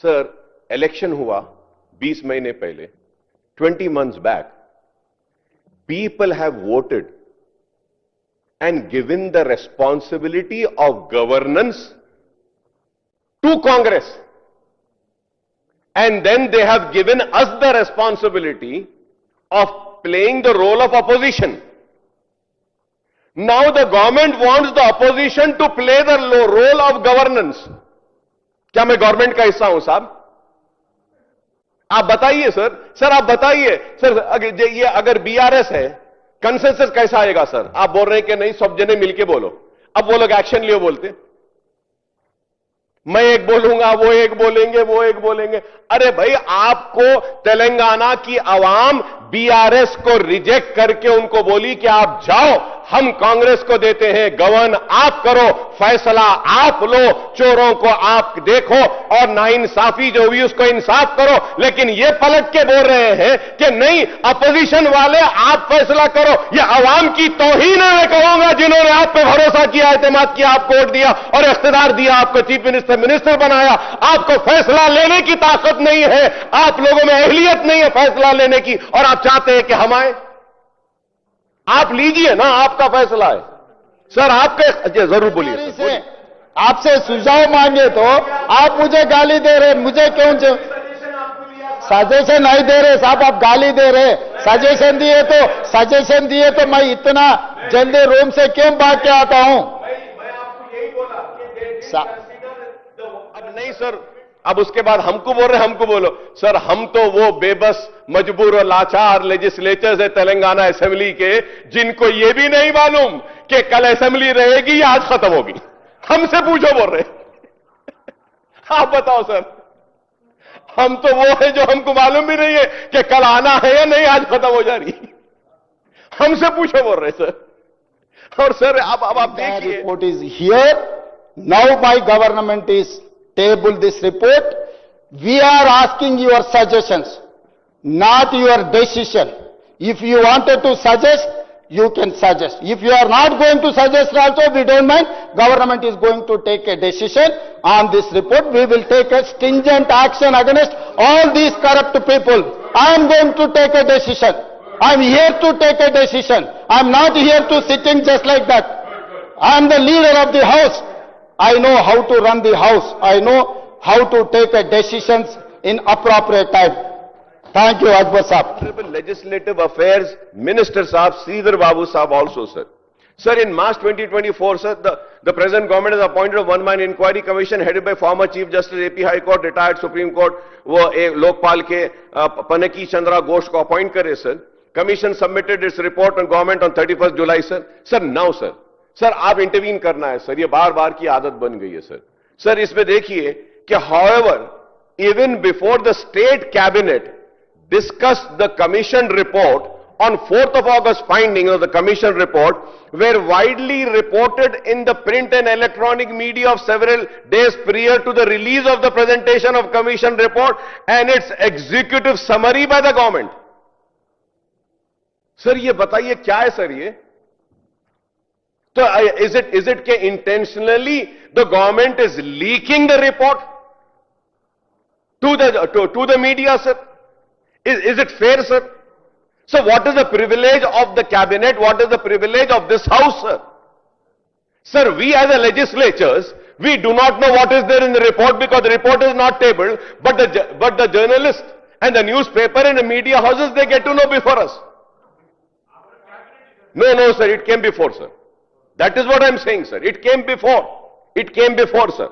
Sir, election हुआ 20 महीने पहले, 20 months back. People have voted and given the responsibility of governance to Congress. And then they have given us the responsibility of playing the role of opposition. Now the government wants the opposition to play the role of governance. क्या मैं government का हिस्सा हूं साहब? आप बताइए sir. Sir आप बताइए सर, ये अगर बीआरएस है, कंसेंसस कैसा आएगा सर? आप बोल रहे हैं कि नहीं, सब जने मिलके बोलो। अब वो लोग एक्शन लियो बोलते, मैं एक बोलूंगा, वो एक बोलेंगे, वो एक बोलेंगे। अरे भाई, आपको तेलंगाना की आवाम बीआरएस को रिजेक्ट करके उनको बोली कि आप जाओ, हम कांग्रेस को देते हैं, गवर्न आप करो, फैसला आप लो, चोरों को आप देखो और नाइंसाफी जो हुई उसको इंसाफ करो। लेकिन ये पलट के बोल रहे हैं कि नहीं, अपोजिशन वाले आप फैसला करो। ये आवाम की तौहीन है, मैं कहूंगा, जिन्होंने आप पे भरोसा किया, एतमाद किया, आपको वोट दिया और इख्तियार दिया, आपको चीफ मिनिस्टर बनाया। आपको फैसला लेने की ताकत नहीं है, आप लोगों में अहलियत नहीं है फैसला लेने की, और आप चाहते हैं कि हम आए। आप लीजिए ना, आपका फैसला है सर। आपके जरूर बोलिए। आपसे सुझाव मांगे तो आप मुझे गाली दे रहे, मुझे क्यों सजेशन नहीं दे रहे साहब? आप गाली दे रहे। सजेशन दिए तो मैं इतना जल्दी रूम से क्यों भाग के आता हूं? मैं आपको यही बोला कि अब नहीं सर, अब उसके बाद हमको बोल रहे, हमको बोलो सर। हम तो वो बेबस, मजबूर और लाचार लेजिस्लेचर्स है तेलंगाना असेंबली के, जिनको ये भी नहीं मालूम कि कल असेंबली रहेगी या आज खत्म होगी। हमसे पूछो बोल रहे। आप बताओ सर, हम तो वो है जो हमको मालूम भी नहीं है कि कल आना है या नहीं, आज खत्म हो जा रही। हमसे पूछो बोल रहे सर। और सर अब आप देखिए, report is here now, my government is table this report. We are asking your suggestions, not your decision. If you wanted to suggest, you can suggest. If you are not going to suggest also, we don't mind. Government is going to take a decision on this report. We will take a stringent action against all these corrupt people. I am going to take a decision. I am here to take a decision. I am not here to sitting just like that. I am the leader of the house. I know how to run the house. I know how to take a decisions in appropriate time. Thank you, Akbar Saab. Honorable Legislative Affairs Minister Saab, Sridhar Babu Saab also, sir. Sir, in March 2024, sir, the present government has appointed a one-man inquiry commission headed by former Chief Justice AP High Court, retired Supreme Court, वो लोकपाल के पनकी चंद्रा घोष को appoint करे, sir. Commission submitted its report on government on 31st July, sir. Sir, now, sir. Sir आप intervene करना है sir, ये बार बार की आदत बन गई है सर। सर इसमें देखिए कि however even before the state cabinet discuss the commission report on 4th of August, findings of the commission report were widely reported in the print and electronic media of several days prior to the release of the presentation of commission report and its executive summary by the government. Sir ये बताइए क्या है sir ये? So is it that intentionally the government is leaking the report to the media, sir? Is it fair, sir? So what is the privilege of the cabinet? What is the privilege of this house, sir? Sir, we as the legislatures, we do not know what is there in the report because the report is not tabled, but the journalists and the newspaper and the media houses, they get to know before us. No, sir, it came before, sir. That is what I am saying, sir. It came before. It came before, sir.